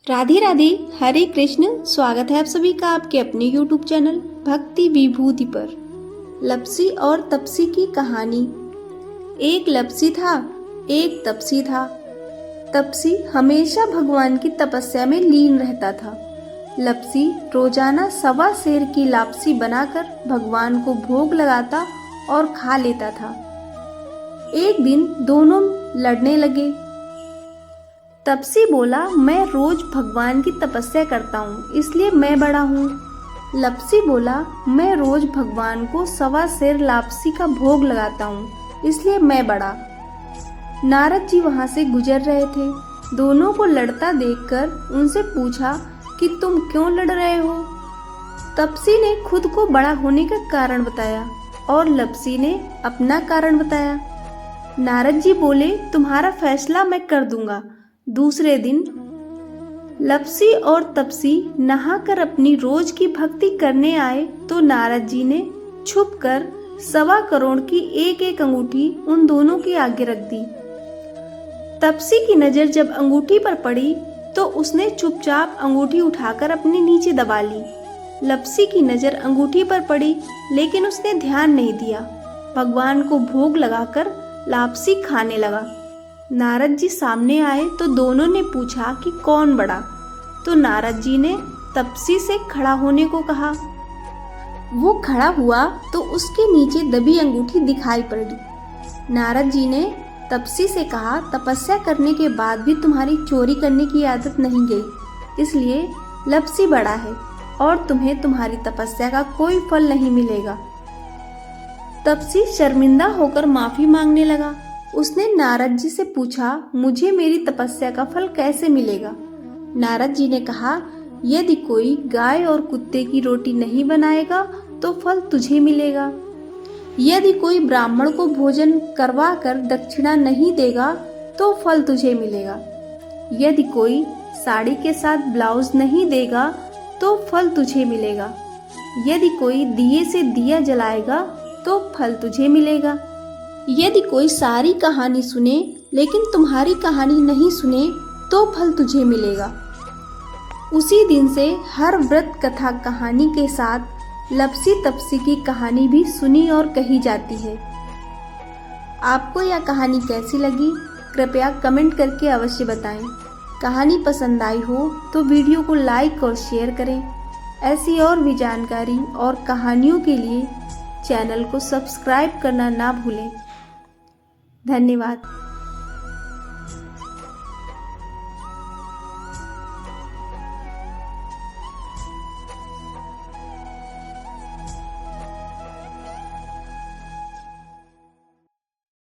राधे राधे, हरे कृष्ण। स्वागत है आप सभी का आपके अपने YouTube चैनल भक्ति विभूति पर। लप्सी और तपसी की कहानी। एक लप्सी था, एक तपसी था। तपसी हमेशा भगवान की तपस्या में लीन रहता था। लप्सी रोजाना 1.25 सेर की लापसी बनाकर भगवान को भोग लगाता और खा लेता था। एक दिन दोनों लड़ने लगे। तपसी बोला, मैं रोज भगवान की तपस्या करता हूँ, इसलिए मैं बड़ा हूँ। लप्सी बोला, मैं रोज भगवान को 1.25 सेर लापसी का भोग लगाता हूँ, इसलिए मैं बड़ा। नारद जी वहाँ से गुजर रहे थे। दोनों को लड़ता देखकर उनसे पूछा कि तुम क्यों लड़ रहे हो। तपसी ने खुद को बड़ा होने का कारण बताया और लप्सी ने अपना कारण बताया। नारद जी बोले, तुम्हारा फैसला मैं कर दूंगा। दूसरे दिन लप्सी और तपसी नहाकर अपनी रोज की भक्ति करने आए तो नारद जी ने छुपकर 1.25 करोड़ की एक अंगूठी उन दोनों के आगे रख दी। तपसी की नजर जब अंगूठी पर पड़ी तो उसने चुपचाप अंगूठी उठाकर अपने नीचे दबा ली। लप्सी की नजर अंगूठी पर पड़ी लेकिन उसने ध्यान नहीं दिया। भगवान को भोग लगाकर लापसी खाने लगा। नारद जी सामने आए तो दोनों ने पूछा कि कौन बड़ा। तो नारद जी ने तपसी से खड़ा होने को कहा। वो खड़ा हुआ तो उसके नीचे दबी अंगूठी दिखाई पड़ी। नारद जी ने तपसी से कहा, तपस्या करने के बाद भी तुम्हारी चोरी करने की आदत नहीं गई, इसलिए लप्सी बड़ा है और तुम्हें तुम्हारी तपस्या का कोई फल नहीं मिलेगा। तपसी शर्मिंदा होकर माफी मांगने लगा। उसने नारद जी से पूछा, मुझे मेरी तपस्या का फल कैसे मिलेगा। नारद जी ने कहा, यदि कोई गाय और कुत्ते की रोटी नहीं बनाएगा तो फल तुझे मिलेगा। यदि कोई ब्राह्मण को भोजन करवा कर दक्षिणा नहीं देगा तो फल तुझे मिलेगा। यदि कोई साड़ी के साथ ब्लाउज नहीं देगा तो फल तुझे मिलेगा। यदि कोई दिए से दिया जलाएगा तो फल तुझे मिलेगा। यदि कोई सारी कहानी सुने लेकिन तुम्हारी कहानी नहीं सुने तो फल तुझे मिलेगा। उसी दिन से हर व्रत कथा कहानी के साथ लप्सी तपसी की कहानी भी सुनी और कही जाती है। आपको यह कहानी कैसी लगी कृपया कमेंट करके अवश्य बताएं। कहानी पसंद आई हो तो वीडियो को लाइक और शेयर करें। ऐसी और भी जानकारी और कहानियों के लिए चैनल को सब्सक्राइब करना ना भूलें। धन्यवाद।